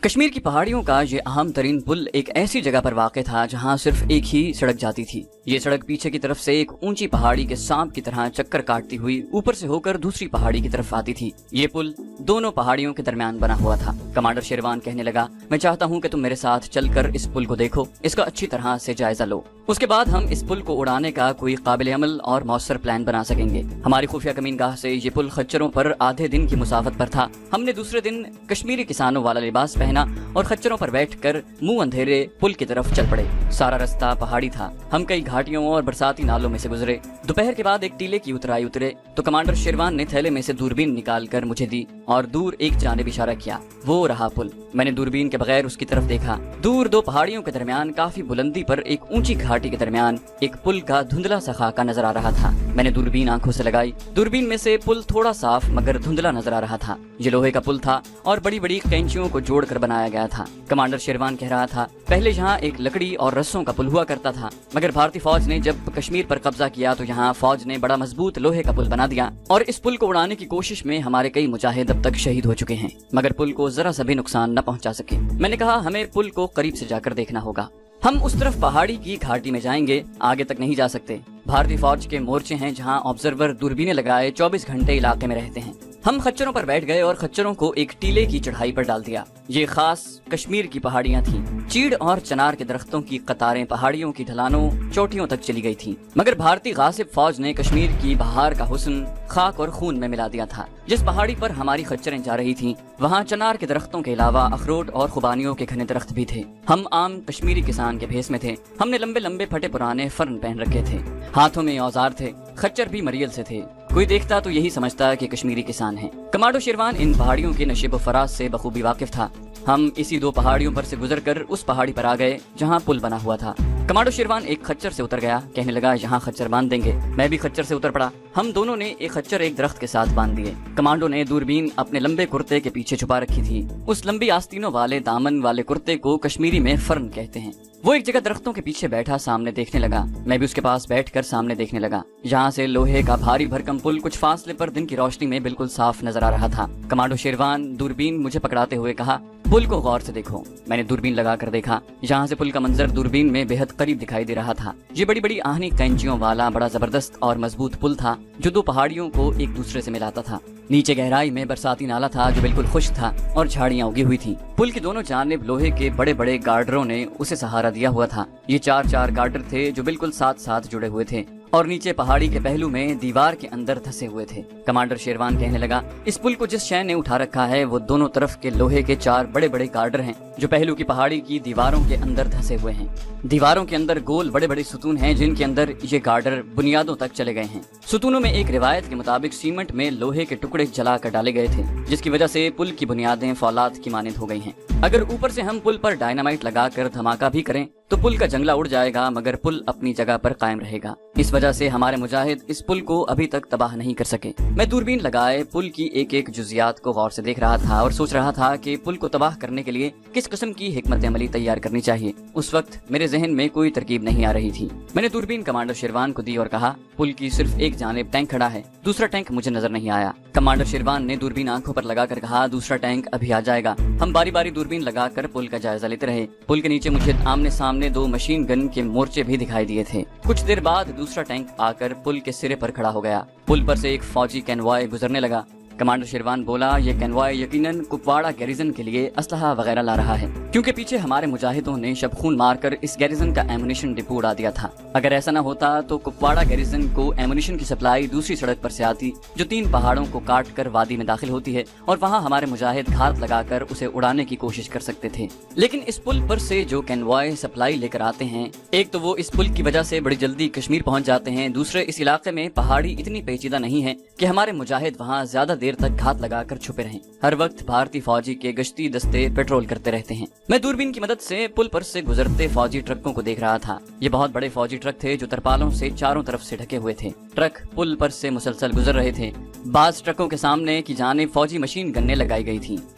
کشمیر کی پہاڑیوں کا یہ اہم ترین پل ایک ایسی جگہ پر واقع تھا جہاں صرف ایک ہی سڑک جاتی تھی۔ یہ سڑک پیچھے کی طرف سے ایک اونچی پہاڑی کے سانپ کی طرح چکر کاٹتی ہوئی اوپر سے ہو کر دوسری پہاڑی کی طرف آتی تھی۔ یہ پل دونوں پہاڑیوں کے درمیان بنا ہوا تھا۔ کمانڈر شیروان کہنے لگا، میں چاہتا ہوں کہ تم میرے ساتھ چل کر اس پل کو دیکھو، اس کا اچھی طرح سے جائزہ لو۔ اس کے بعد ہم اس پل کو اڑانے کا کوئی قابل عمل اور مؤثر پلان بنا سکیں گے۔ ہماری خفیہ کمین گاہ سے یہ پل خچروں پر آدھے دن کی مسافت پر تھا۔ ہم نے دوسرے دن کشمیری کسانوں والا لباس پہنا اور خچروں پر بیٹھ کر منہ اندھیرے پل کی طرف چل پڑے۔ سارا رستہ پہاڑی تھا۔ ہم کئی گھاٹیوں اور برساتی نالوں میں سے گزرے۔ دوپہر کے بعد ایک ٹیلے کی اترائی اترے تو کمانڈر شیروان نے تھیلے میں سے دوربین نکال کر مجھے دی اور دور ایک جانب اشارہ کیا۔ وہ رہا پل۔ میں نے دوربین کے بغیر اس کی طرف دیکھا۔ دور دو پہاڑیوں کے درمیان کافی بلندی پر ایک اونچی گھاٹی کے درمیان ایک پل کا دھندلا سا خاکہ نظر آ رہا تھا۔ میں نے دوربین آنکھوں سے لگائی۔ دوربین میں سے پل تھوڑا صاف مگر دھندلا نظر آ رہا تھا۔ یہ لوہے کا پل تھا اور بڑی بڑی قینچیوں کو جوڑ کر بنایا گیا تھا۔ کمانڈر شیروان کہہ رہا تھا، پہلے یہاں ایک لکڑی اور رسوں کا پل ہوا کرتا تھا، مگر بھارتی فوج نے جب کشمیر پر قبضہ کیا تو یہاں فوج نے بڑا مضبوط لوہے کا پل بنا دیا اور اس پل کو اڑانے کی کوشش میں ہمارے کئی مجاہد اب تک شہید ہو چکے ہیں، مگر پل کو ذرا سا بھی نقصان نہ پہنچا سکے۔ میں نے کہا، ہمیں پل کو قریب سے جا کر دیکھنا ہوگا۔ ہم اس طرف پہاڑی کی گھاٹی میں جائیں گے، آگے تک نہیں جا سکتے۔ بھارتی فوج کے مورچے ہیں جہاں آبزرور دوربینیں لگائے 24 گھنٹے علاقے میں رہتے ہیں۔ ہم خچروں پر بیٹھ گئے اور خچروں کو ایک ٹیلے کی چڑھائی پر ڈال دیا۔ یہ خاص کشمیر کی پہاڑیاں تھیں۔ چیڑ اور چنار کے درختوں کی قطاریں پہاڑیوں کی ڈھلانوں چوٹیوں تک چلی گئی تھیں، مگر بھارتی غاصب فوج نے کشمیر کی بہار کا حسن خاک اور خون میں ملا دیا تھا۔ جس پہاڑی پر ہماری خچریں جا رہی تھیں وہاں چنار کے درختوں کے علاوہ اخروٹ اور خوبانیوں کے گھنے درخت بھی تھے۔ ہم عام کشمیری کسان کے بھیس میں تھے۔ ہم نے لمبے لمبے پھٹے پرانے فرن پہن رکھے تھے، ہاتھوں میں اوزار تھے، خچر بھی مریل سے تھے۔ کوئی دیکھتا تو یہی سمجھتا کہ کشمیری کسان ہیں۔ کمانڈو شیروان ان پہاڑیوں کے نشیب و فراز سے بخوبی واقف تھا۔ ہم اسی دو پہاڑیوں پر سے گزر کر اس پہاڑی پر آ گئے جہاں پل بنا ہوا تھا۔ کمانڈو شیروان ایک خچر سے اتر گیا، کہنے لگا، یہاں خچر باندھ دیں گے۔ میں بھی خچر سے اتر پڑا۔ ہم دونوں نے ایک خچر ایک درخت کے ساتھ باندھ دیے۔ کمانڈو نے دوربین اپنے لمبے کرتے کے پیچھے چھپا رکھی تھی۔ اس لمبی آستینوں والے دامن والے کرتے کو کشمیری میں فرن کہتے ہیں۔ وہ ایک جگہ درختوں کے پیچھے بیٹھا سامنے دیکھنے لگا۔ میں بھی اس کے پاس بیٹھ کر سامنے دیکھنے لگا۔ یہاں سے لوہے کا بھاری بھرکم پل کچھ فاصلے پر دن کی روشنی میں بالکل صاف نظر آ رہا تھا۔ کمانڈو شیروان دوربین مجھے پکڑاتے ہوئے کہا، پل کو غور سے دیکھو۔ میں نے دوربین لگا کر دیکھا۔ یہاں سے پل کا منظر دوربین میں بے حد قریب دکھائی دے رہا تھا۔ یہ بڑی بڑی آہنی قینچیوں والا بڑا زبردست اور مضبوط پل تھا جو دو پہاڑیوں کو ایک دوسرے سے ملاتا تھا۔ نیچے گہرائی میں برساتی نالا تھا جو بالکل خشک تھا اور جھاڑیاں اگی ہوئی تھیں۔ پل کی دونوں جانب لوہے کے بڑے بڑے گارڈروں نے اسے سہارا دیا ہوا تھا۔ یہ چار گارڈر تھے جو بالکل ساتھ ساتھ جڑے ہوئے تھے اور نیچے پہاڑی کے پہلو میں دیوار کے اندر دھسے ہوئے تھے۔ کمانڈر شیروان کہنے لگا، اس پل کو جس شے نے اٹھا رکھا ہے وہ دونوں طرف کے لوہے کے 4 بڑے بڑے گارڈر ہیں جو پہلو کی پہاڑی کی دیواروں کے اندر دھسے ہوئے ہیں۔ دیواروں کے اندر گول بڑے بڑے ستون ہیں جن کے اندر یہ گارڈر بنیادوں تک چلے گئے ہیں۔ ستونوں میں ایک روایت کے مطابق سیمنٹ میں لوہے کے ٹکڑے جلا کر ڈالے گئے تھے جس کی وجہ سے پل کی بنیادیں فولاد کی مانند ہو گئی ہیں۔ اگر اوپر سے ہم پل پر ڈائنامائٹ لگا کر دھماکہ بھی کریں تو پل کا جنگلہ اڑ جائے گا مگر پل اپنی جگہ پر قائم رہے گا۔ اس وجہ سے ہمارے مجاہد اس پل کو ابھی تک تباہ نہیں کر سکے۔ میں دوربین لگائے پل کی ایک ایک جزیات کو غور سے دیکھ رہا تھا اور سوچ رہا تھا کہ پل کو تباہ کرنے کے لیے کس قسم کی حکمت عملی تیار کرنی چاہیے۔ اس وقت میرے ذہن میں کوئی ترکیب نہیں آ رہی تھی۔ میں نے دوربین کمانڈر شیروان کو دی اور کہا، پل کی صرف ایک جانب ٹینک کھڑا ہے، دوسرا ٹینک مجھے نظر نہیں آیا۔ کمانڈر شیروان نے دوربین آنکھوں پر لگا کر کہا، دوسرا ٹینک ابھی آ جائے گا۔ ہم باری باری دوربین لگا کر پل کا جائزہ لیتے رہے۔ پل کے نیچے مجھے آمنے سامنے 2 مشین گن کے مورچے بھی دکھائی دیے تھے۔ کچھ دیر بعد دوسرا ٹینک آ کر پل کے سرے پر کھڑا ہو گیا۔ پل پر سے ایک فوجی کینوائے گزرنے لگا۔ کمانڈر شیروان بولا، یہ کینوائے یقیناً کپواڑہ گیریزن کے لیے اسلحہ وغیرہ لا رہا ہے کیونکہ پیچھے ہمارے مجاہدوں نے شب خون مار کر اس گیریزن کا ایمونیشن ڈپو اڑا دیا تھا۔ اگر ایسا نہ ہوتا تو کپواڑہ گیریزن کو ایمونیشن کی سپلائی دوسری سڑک پر سے آتی جو 3 پہاڑوں کو کاٹ کر وادی میں داخل ہوتی ہے اور وہاں ہمارے مجاہد گھات لگا کر اسے اڑانے کی کوشش کر سکتے تھے۔ لیکن اس پل پر سے جو کینوائے سپلائی لے کر آتے ہیں، ایک تو وہ اس پل کی وجہ سے بڑی جلدی کشمیر پہنچ جاتے ہیں، دوسرے اس علاقے میں پہاڑی اتنی پیچیدہ نہیں ہے کہ ہمارے مجاہد وہاں زیادہ دیر تک گھات لگا کر چھپے رہیں۔ ہر وقت بھارتی فوجی کے گشتی دستے پیٹرول کرتے رہتے ہیں۔ میں دوربین کی مدد سے پل پر سے گزرتے فوجی ٹرکوں کو دیکھ رہا تھا۔ یہ بہت بڑے فوجی ٹرک تھے جو ترپالوں سے چاروں طرف سے ڈھکے ہوئے تھے۔ ٹرک پل پر سے مسلسل گزر رہے تھے۔ بعض ٹرکوں کے سامنے کی جانب فوجی مشین گنیں لگائی گئی تھیں۔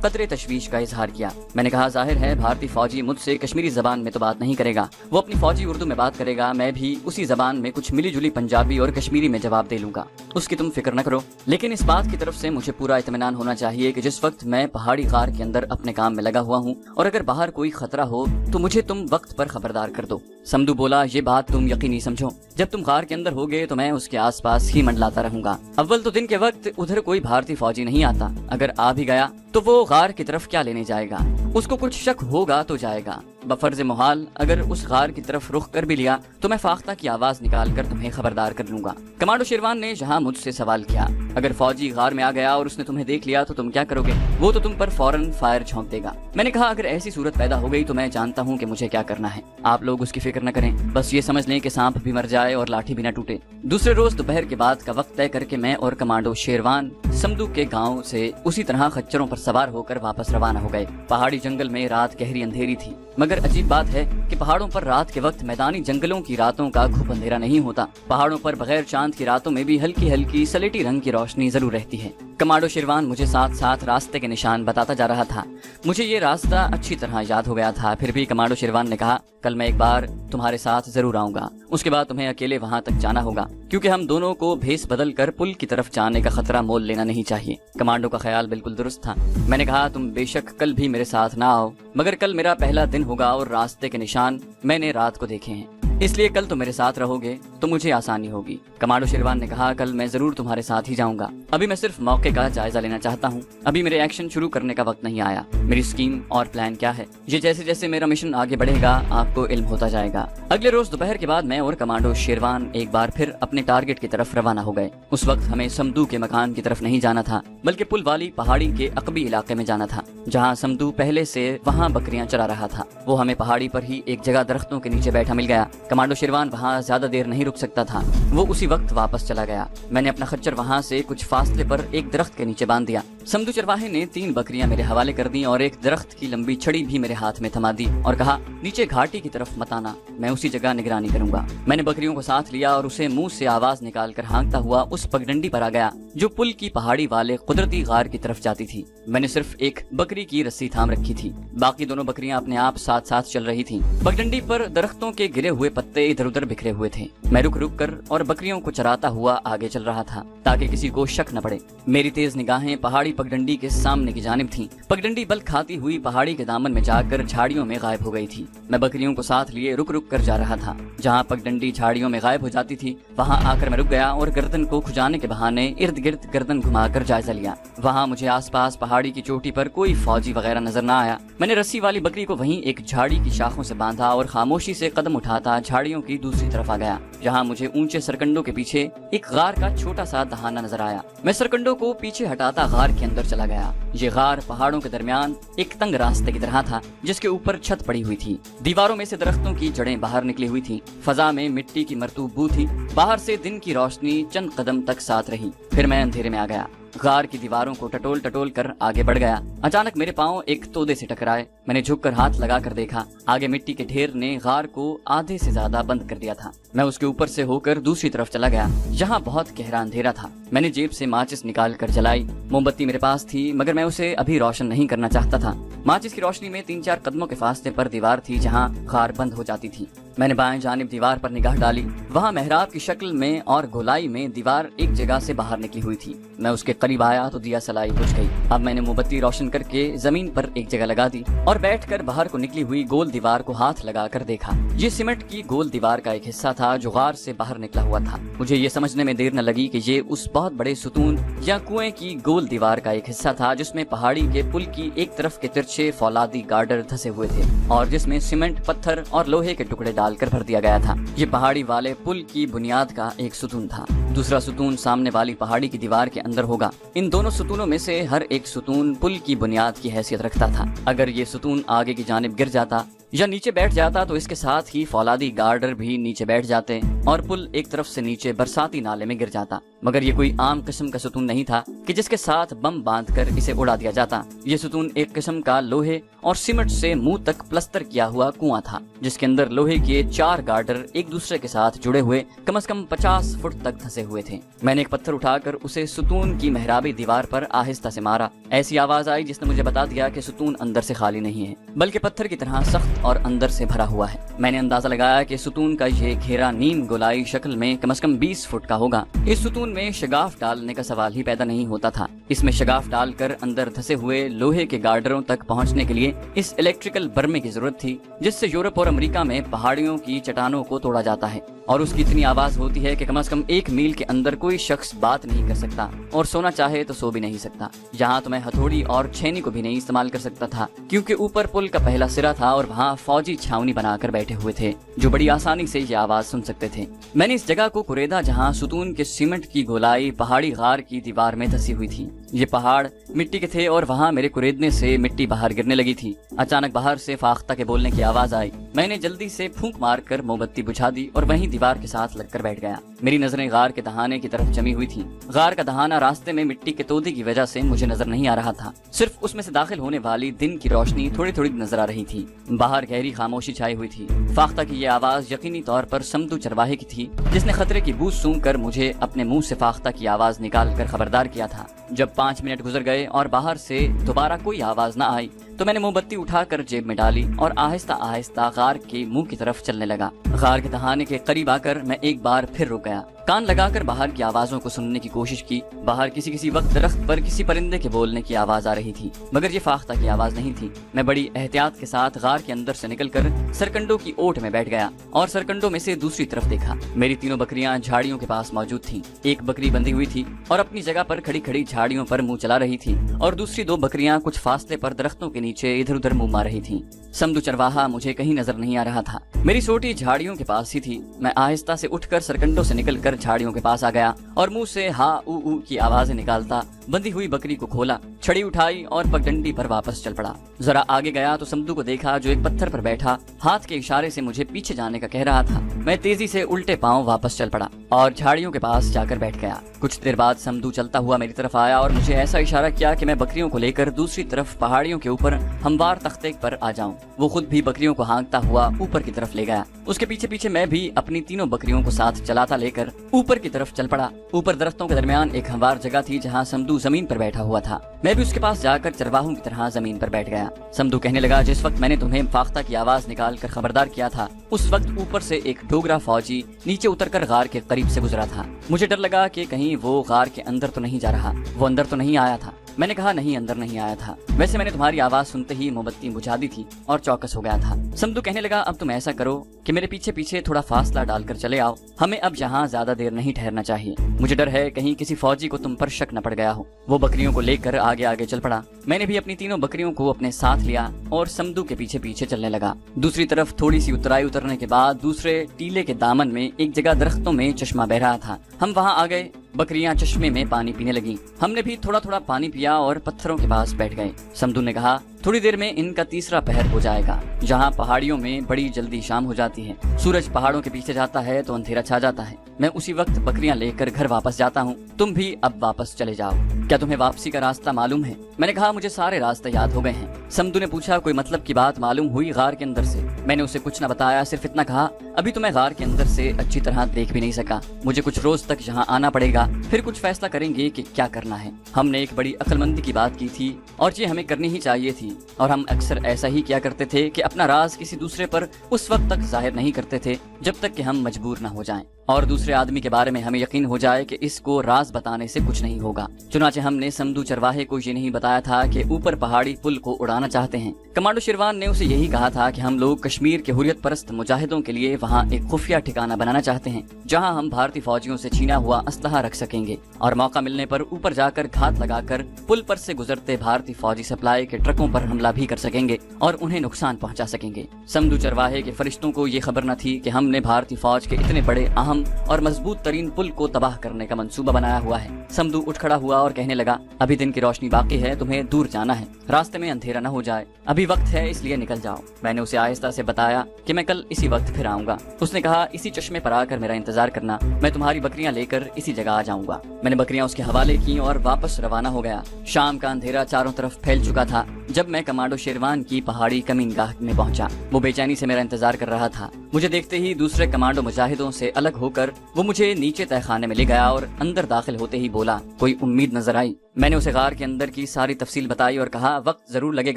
قدرے تشویش کا اظہار کیا۔ میں نے کہا ظاہر ہے بھارتی فوجی مجھ سے کشمیری زبان میں تو بات نہیں کرے گا، وہ اپنی فوجی اردو میں بات کرے گا، میں بھی اسی زبان میں کچھ ملی جلی پنجابی اور کشمیری میں جواب دے لوں گا، اس کی تم فکر نہ کرو۔ لیکن اس بات کی طرف سے مجھے پورا اطمینان ہونا چاہیے کہ جس وقت میں پہاڑی غار کے اندر اپنے کام میں لگا ہوا ہوں اور اگر باہر کوئی خطرہ ہو تو مجھے تم وقت پر خبردار کر دو۔ سمدو بولا یہ بات تم یقینی سمجھو، جب تم غار کے اندر ہوگے تو میں اس کے آس پاس ہی منڈلاتا رہوں گا۔ اول تو دن کے وقت ادھر کوئی بھارتی فوجی نہیں آتا، اگر آ بھی گیا تو وہ غار کی طرف کیا لینے جائے گا؟ اس کو کچھ شک ہوگا تو جائے گا، بفرض محال اگر اس غار کی طرف رخ کر بھی لیا تو میں فاختہ کی آواز نکال کر تمہیں خبردار کر لوں گا۔ کمانڈو شیروان نے جہاں مجھ سے سوال کیا، اگر فوجی غار میں آ گیا اور اس نے تمہیں دیکھ لیا تو تم کیا کرو گے؟ وہ تو تم پر فوراً فائر جھونک دے گا۔ میں نے کہا اگر ایسی صورت پیدا ہو گئی تو میں جانتا ہوں کہ مجھے کیا کرنا ہے، آپ لوگ اس کی فکر نہ کریں، بس یہ سمجھ لیں کہ سانپ بھی مر جائے اور لاٹھی بھی نہ ٹوٹے۔ دوسرے روز دوپہر کے بعد کا وقت طے کر کے میں اور کمانڈو شیروان سمدو کے گاؤں سے اسی طرح خچروں پر سوار ہو کر واپس روانہ ہو گئے۔ پہاڑی جنگل میں رات گہری اندھیری تھی، مگر عجیب بات ہے کہ پہاڑوں پر رات کے وقت میدانی جنگلوں کی راتوں کا گھپ اندھیرا نہیں ہوتا، پہاڑوں پر بغیر چاند کی راتوں میں بھی ہلکی ہلکی سلیٹی رنگ کی روشنی ضرور رہتی ہے۔ کمانڈو شیروان مجھے ساتھ ساتھ راستے کے نشان بتاتا جا رہا تھا، مجھے یہ راستہ اچھی طرح یاد ہو گیا تھا، پھر بھی کمانڈو شیروان نے کہا کل میں ایک بار تمہارے ساتھ ضرور آؤں گا، اس کے بعد تمہیں اکیلے وہاں تک جانا ہوگا کیونکہ ہم دونوں کو بھیس بدل کر پل کی طرف جانے کا خطرہ مول لینا نہیں چاہیے۔ کمانڈو کا خیال بالکل درست تھا، میں نے کہا تم بے شک کل بھی میرے ساتھ نہ آؤ، مگر کل میرا پہلا دن ہوگا اور راستے کے نشان میں نے رات کو دیکھے ہیں، اس لیے کل تم میرے ساتھ رہو گے تو مجھے آسانی ہوگی۔ کمانڈو شیروان نے کہا کل میں ضرور تمہارے ساتھ ہی جاؤں گا، ابھی میں صرف موقع کا جائزہ لینا چاہتا ہوں، ابھی میرے ایکشن شروع کرنے کا وقت نہیں آیا، میری اسکیم اور پلان کیا ہے یہ جیسے جیسے میرا مشن آگے بڑھے گا آپ کو علم ہوتا جائے گا۔ اگلے روز دوپہر کے بعد میں اور کمانڈو شیروان ایک بار پھر اپنے ٹارگٹ کی طرف روانہ ہو گئے۔ اس وقت ہمیں سمدو کے مکان کی طرف نہیں جانا تھا بلکہ پل والی پہاڑی کے عقبی علاقے میں جانا تھا جہاں سمدو پہلے سے وہاں بکریاں چرا رہا تھا۔ وہ ہمیں پہاڑی پر ہی ایک جگہ درختوں کے نیچے بیٹھا مل گیا۔ کمانڈو شیروان وہاں زیادہ دیر نہیں رک سکتا تھا، وہ اسی وقت واپس چلا گیا۔ میں نے اپنا خچر وہاں سے کچھ فاصلے پر ایک درخت کے نیچے باندھ دیا۔ سمدو چرواہے نے 3 بکریاں میرے حوالے کر دیں اور ایک درخت کی لمبی چھڑی بھی میرے ہاتھ میں تھما دی اور کہا نیچے گھاٹی کی طرف مت آنا، میں اسی جگہ نگرانی کروں گا۔ میں نے بکریوں کو ساتھ لیا اور اسے منہ سے آواز نکال کر ہانکتا ہوا اس پگڈنڈی پر آ گیا جو پل کی پہاڑی والے قدرتی غار کی طرف جاتی تھی۔ میں نے صرف ایک بکری کی رسی تھام رکھی تھی، باقی دونوں بکریاں اپنے آپ ساتھ ساتھ چل رہی تھیں۔ پگڈنڈی پر درختوں کے گرے ہوئے پتے ادھر ادھر بکھرے ہوئے تھے، میں رک رک کر اور بکریوں کو چراتا ہوا آگے چل رہا تھا تاکہ کسی کو شک نہ پڑے۔ میری تیز نگاہیں پہاڑی پگڈنڈی کے سامنے کی جانب تھیں، پگڈنڈی بل کھاتی ہوئی پہاڑی کے دامن میں جا کر جھاڑیوں میں غائب ہو گئی تھی۔ میں بکریوں کو ساتھ لیے رک رک کر جا رہا تھا، جہاں پگڈنڈی جھاڑیوں میں غائب ہو جاتی تھی وہاں آ کر میں رک گیا اور گردن کو کھجانے کے بہانے ارد گرد گردن گھما کر جائزہ لیا۔ وہاں مجھے آس پاس پہاڑی کی چوٹی پر کوئی فوجی وغیرہ نظر نہ آیا۔ میں نے رسی والی بکری کو وہیں ایک جھاڑی کی شاخوں سے باندھا اور خاموشی سے قدم اٹھاتا جھاڑیوں کی دوسری طرف آ گیا جہاں مجھے اونچے سرکنڈوں کے پیچھے ایک غار کا چھوٹا سا دہانہ نظر آیا۔ میں سرکنڈوں کو پیچھے ہٹاتا غار کے اندر چلا گیا۔ یہ غار پہاڑوں کے درمیان ایک تنگ راستے کی طرح تھا جس کے اوپر چھت پڑی ہوئی تھی، دیواروں میں سے درختوں کی جڑیں باہر نکلی ہوئی تھی، فضا میں مٹی کی مرطوب بو تھی، باہر سے دن کی روشنی چند قدم تک ساتھ رہی، پھر میں اندھیرے میں آ گیا۔ غار کی دیواروں کو ٹٹول ٹٹول کر آگے بڑھ گیا۔ اچانک میرے پاؤں ایک تودے سے ٹکرائے، میں نے جھک کر ہاتھ لگا کر دیکھا، آگے مٹی کے ڈھیر نے غار کو آدھے سے زیادہ بند کر دیا تھا۔ میں اس کے اوپر سے ہو کر دوسری طرف چلا گیا جہاں بہت گہرا اندھیرا تھا۔ میں نے جیب سے ماچس نکال کر جلائی، موم بتی میرے پاس تھی مگر میں اسے ابھی روشن نہیں کرنا چاہتا تھا۔ ماچس کی روشنی میں 3-4 قدموں کے فاصلے پر دیوار تھی جہاں غار بند ہو جاتی تھی۔ میں نے بائیں جانب دیوار پر نگاہ ڈالی، وہاں محراب کی شکل میں اور گولائی میں دیوار ایک جگہ سے باہر نکلی ہوئی تھی۔ میں اس کے قریب آیا تو دیا سلائی بجھ گئی۔ اب میں نے موم بتی روشن کر کے زمین پر ایک جگہ لگا دی اور بیٹھ کر باہر کو نکلی ہوئی گول دیوار کو ہاتھ لگا کر دیکھا۔ یہ سیمنٹ کی گول دیوار کا ایک حصہ تھا جو غار سے باہر نکلا ہوا تھا۔ مجھے یہ سمجھنے میں دیر نہ لگی کہ یہ اس بہت بڑے ستون یا کنویں کی گول دیوار کا ایک حصہ تھا جس میں پہاڑی کے پل کی ایک طرف کے ترچھے فولادی گارڈر دھسے ہوئے تھے اور جس میں سیمنٹ، پتھر اور لوہے کے ٹکڑے ڈال کر بھر دیا گیا تھا۔ یہ پہاڑی والے پل کی بنیاد کا ایک ستون تھا، دوسرا ستون سامنے والی پہاڑی کی دیوار کے اندر ہوگا۔ ان دونوں ستونوں میں سے ہر ایک ستون پل کی بنیاد کی حیثیت رکھتا تھا۔ اگر یہ ستون آگے کی جانب گر جاتا یا نیچے بیٹھ جاتا تو اس کے ساتھ ہی فولادی گارڈر بھی نیچے بیٹھ جاتے اور پل ایک طرف سے نیچے برساتی نالے میں گر جاتا۔ مگر یہ کوئی عام قسم کا ستون نہیں تھا کہ جس کے ساتھ بم باندھ کر اسے اڑا دیا جاتا۔ یہ ستون ایک قسم کا لوہے اور سیمنٹ سے منہ تک پلستر کیا ہوا کنواں تھا، جس کے اندر لوہے کے 4 گارڈر ایک دوسرے کے ساتھ جڑے ہوئے کم از کم 50 فٹ تک دھسے ہوئے تھے۔ میں نے ایک پتھر اٹھا کر اسے ستون کی محرابی دیوار پر آہستہ سے مارا۔ ایسی آواز آئی جس نے مجھے بتا دیا کہ ستون اندر سے خالی نہیں ہے بلکہ پتھر کی طرح سخت اور اندر سے بھرا ہوا ہے۔ میں نے اندازہ لگایا کہ ستون کا یہ گھیرا نیم گولائی شکل میں کم از کم 20 فٹ کا ہوگا۔ اس ستون میں شگاف ڈالنے کا سوال ہی پیدا نہیں ہوتا تھا۔ اس میں شگاف ڈال کر اندر دھسے ہوئے لوہے کے گارڈروں تک پہنچنے کے لیے اس الیکٹریکل برمے کی ضرورت تھی جس سے یورپ اور امریکہ میں پہاڑیوں کی چٹانوں کو توڑا جاتا ہے، اور اس کی اتنی آواز ہوتی ہے کہ کم از کم 1 میل کے اندر کوئی شخص بات نہیں کر سکتا اور سونا چاہے تو سو بھی نہیں سکتا۔ یہاں تو میں ہتھوڑی اور چھینی کو بھی نہیں استعمال کر سکتا تھا کیونکہ اوپر پل کا پہلا سرا تھا اور وہاں فوجی چھاونی بنا کر بیٹھے ہوئے تھے جو بڑی آسانی سے یہ آواز سن سکتے تھے۔ میں نے اس جگہ کو کریدا جہاں ستون کے سیمنٹ کی گولائی پہاڑی غار کی دیوار میں دھسی ہوئی تھی۔ یہ پہاڑ مٹی کے تھے اور وہاں میرے کریدنے سے مٹی باہر گرنے لگی تھی۔ اچانک باہر سے فاختہ کے بولنے کی آواز آئی۔ میں نے جلدی سے پھونک مار کر موم بتی بجھا دی اور وہیں دیوار کے ساتھ لگ کر بیٹھ گیا۔ میری نظریں غار کے دہانے کی طرف جمی ہوئی تھیں۔ غار کا دہانہ راستے میں مٹی کے تودے کی وجہ سے مجھے نظر نہیں آ رہا تھا، صرف اس میں سے داخل ہونے والی دن کی روشنی تھوڑی تھوڑی نظر آ رہی تھی۔ باہر گہری خاموشی چھائی ہوئی تھی۔ فاختہ کی یہ آواز یقینی طور پر سمدو چرواہے کی تھی جس نے خطرے کی بو سونگ کر مجھے اپنے منہ سے فاختہ کی آواز نکال کر خبردار کیا تھا۔ جب 5 منٹ گزر گئے اور باہر سے دوبارہ کوئی آواز نہ آئی تو میں نے موم بتی اٹھا کر جیب میں ڈالی اور آہستہ آہستہ غار کے منہ کی طرف چلنے لگا۔ غار کے دہانے کے قریب آ کر میں ایک بار پھر رک گیا، کان لگا کر باہر کی آوازوں کو سننے کی کوشش کی۔ باہر کسی وقت درخت پر کسی پرندے کے بولنے کی آواز آ رہی تھی مگر یہ فاختہ کی آواز نہیں تھی۔ میں بڑی احتیاط کے ساتھ غار کے اندر سے نکل کر سرکنڈوں کی اوٹ میں بیٹھ گیا اور سرکنڈوں میں سے دوسری طرف دیکھا۔ میری تینوں بکریاں جھاڑیوں کے پاس موجود تھیں۔ ایک بکری بندھی ہوئی تھی اور اپنی جگہ پر کھڑی کھڑی جھاڑیوں پر منہ چلا رہی تھی اور دوسری 2 بکریاں کچھ فاصلے پر درختوں کے نیچے ادھر ادھر منہ مار رہی تھیں۔ سمدو چرواہا مجھے کہیں نظر نہیں آ رہا تھا۔ میری سوٹی جھاڑیوں کے پاس ہی تھی۔ میں آہستہ سے اٹھ کر سرکنڈوں سے نکل کر جھاڑیوں کے پاس آ گیا اور منہ سے ہا او او کی آوازیں نکالتا بندھی ہوئی بکری کو کھولا، چھڑی اٹھائی اور پگڈنڈی پر واپس چل پڑا۔ ذرا آگے گیا تو سمدو کو دیکھا جو ایک پتھر پر بیٹھا ہاتھ کے اشارے سے مجھے پیچھے جانے کا کہہ رہا تھا۔ میں تیزی سے الٹے پاؤں واپس چل پڑا اور جھاڑیوں کے پاس جا کر بیٹھ گیا۔ کچھ دیر بعد سمدو چلتا ہوا میری طرف آیا اور مجھے ایسا اشارہ کیا کہ میں بکریوں کو لے کر دوسری طرف پہاڑیوں کے اوپر ہموار تختے پر آ جاؤں۔ وہ خود بھی بکریوں کو ہانکتا ہوا اوپر کی طرف لے گیا۔ اس کے پیچھے پیچھے میں بھی اپنی تینوں بکریوں کو ساتھ چلاتا لے کر اوپر کی طرف چل پڑا۔ اوپر درختوں کے درمیان ایک ہموار جگہ تھی جہاں سمدو زمین پر بیٹھا ہوا تھا۔ میں بھی اس کے پاس جا کر چرواہوں کی طرح زمین پر بیٹھ گیا۔ سمدو کہنے لگا، جس وقت میں نے تمہیں فاختہ کی آواز نکال کر خبردار کیا تھا اس وقت اوپر سے ایک ڈوگرا فوجی نیچے اتر کر غار کے قریب سے گزرا تھا۔ مجھے ڈر لگا کہ کہیں وہ غار کے اندر تو نہیں جا رہا۔ وہ اندر تو نہیں آیا تھا؟ میں نے کہا نہیں، اندر نہیں آیا تھا۔ ویسے میں نے تمہاری آواز سنتے ہی موم بتی بجھا دی تھی اور چوکس ہو گیا تھا۔ سمدو کہنے لگا، اب تم ایسا کرو کہ میرے پیچھے پیچھے تھوڑا فاصلہ ڈال کر چلے آؤ، ہمیں اب یہاں زیادہ دیر نہیں ٹھہرنا چاہیے۔ مجھے ڈر ہے کہیں کسی فوجی کو تم پر شک نہ پڑ گیا ہو۔ وہ بکریوں کو لے کر آگے آگے چل پڑا۔ میں نے بھی اپنی تینوں بکریوں کو اپنے ساتھ لیا اور سمدو کے پیچھے پیچھے چلنے لگا۔ دوسری طرف تھوڑی سی اترائی اترنے کے بعد دوسرے ٹیلے کے دامن میں ایک جگہ درختوں میں چشمہ بہ رہا تھا۔ ہم وہاں آ گئے۔ بکریاں چشمے میں پانی پینے لگیں۔ ہم نے بھی تھوڑا تھوڑا پانی پیا اور پتھروں کے پاس بیٹھ گئے۔ سمدو نے کہا، تھوڑی دیر میں ان کا تیسرا پہر ہو جائے گا۔ جہاں پہاڑیوں میں بڑی جلدی شام ہو جاتی ہے، سورج پہاڑوں کے پیچھے جاتا ہے تو اندھیرا چھا جاتا ہے۔ میں اسی وقت بکریاں لے کر گھر واپس جاتا ہوں۔ تم بھی اب واپس چلے جاؤ۔ کیا تمہیں واپسی کا راستہ معلوم ہے؟ میں نے کہا، مجھے سارے راستے یاد ہو گئے ہیں۔ سمدو نے پوچھا، کوئی مطلب کی بات معلوم ہوئی غار کے اندر سے؟ میں نے اسے کچھ نہ بتایا، صرف اتنا کہا، ابھی تو میں غار کے اندر سے اچھی طرح دیکھ بھی نہیں سکا۔ مجھے کچھ روز تک یہاں آنا پڑے گا، پھر کچھ فیصلہ کریں گے کہ کیا کرنا ہے۔ ہم نے ایک بڑی عقل مندی کی بات کی تھی اور یہ ہمیں کرنی ہی چاہیے تھی، اور ہم اکثر ایسا ہی کیا کرتے تھے کہ اپنا راز کسی دوسرے پر اس وقت تک ظاہر نہیں کرتے تھے جب تک کہ ہم مجبور نہ ہو جائیں اور دوسرے آدمی کے بارے میں ہمیں یقین ہو جائے کہ اس کو راز بتانے سے کچھ نہیں ہوگا۔ چنانچہ ہم نے سمدو چرواہے کو یہ نہیں بتایا تھا کہ اوپر پہاڑی پل کو اڑانا چاہتے ہیں۔ کمانڈو شیروان نے اسے یہی کہا تھا کہ ہم لوگ کشمیر کے حریت پرست مجاہدوں کے لیے وہاں ایک خفیہ ٹھکانہ بنانا چاہتے ہیں جہاں ہم بھارتی فوجیوں سے چھینا ہوا اسلحہ رکھ سکیں گے اور موقع ملنے پر اوپر جا کر گھات لگا کر پل پر سے گزرتے بھارتی فوجی سپلائی کے ٹرکوں پر حملہ بھی کر سکیں گے اور انہیں نقصان پہنچا سکیں گے۔ سمدو چرواہے کے فرشتوں کو یہ خبر نہ تھی کہ ہم نے بھارتی فوج کے اتنے بڑے اہم اہم اور مضبوط ترین پل کو تباہ کرنے کا منصوبہ بنایا ہوا ہے۔ سمدو اٹھ کھڑا ہوا اور کہنے لگا، ابھی دن کی روشنی باقی ہے، تمہیں دور جانا ہے، راستے میں اندھیرا نہ ہو جائے، ابھی وقت ہے اس لیے نکل جاؤ۔ میں نے اسے آہستہ سے بتایا کہ میں کل اسی وقت پھر آؤں گا۔ اس نے کہا، اسی چشمے پر آ کر میرا انتظار کرنا، میں تمہاری بکریاں لے کر اسی جگہ آ جاؤں گا۔ میں نے بکریاں اس کے حوالے کی اور واپس روانہ ہو گیا۔ شام کا اندھیرا چاروں طرف پھیل چکا تھا جب میں کمانڈو شیروان کی پہاڑی کمین گاہ میں پہنچا۔ وہ بے چینی سے میرا انتظار کر رہا تھا۔ مجھے دیکھتے ہی دوسرے کمانڈو مجاہدوں سے الگ ہو کر وہ مجھے نیچے تہہ خانے میں لے گیا اور اندر داخل ہوتے ہی بولا، کوئی امید نظر آئی؟ میں نے اسے غار کے اندر کی ساری تفصیل بتائی اور کہا، وقت ضرور لگے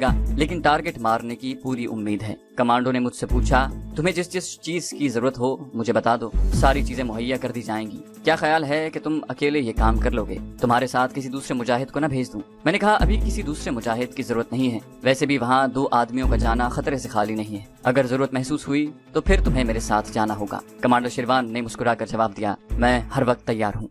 گا لیکن ٹارگٹ مارنے کی پوری امید ہے۔ کمانڈو نے مجھ سے پوچھا، تمہیں جس چیز کی ضرورت ہو مجھے بتا دو، ساری چیزیں مہیا کر دی جائیں گی۔ کیا خیال ہے کہ تم اکیلے یہ کام کر لو گے؟ تمہارے ساتھ کسی دوسرے مجاہد کو نہ بھیج دوں؟ میں نے کہا، ابھی کسی دوسرے مجاہد کی ضرورت نہیں ہے، ویسے بھی وہاں 2 آدمیوں کا جانا خطرے سے خالی نہیں ہے، اگر ضرورت محسوس ہوئی تو پھر تمہیں میرے ساتھ جانا ہوگا۔ کمانڈو شیروان نے مسکرا کر جواب دیا، میں ہر وقت تیار ہوں۔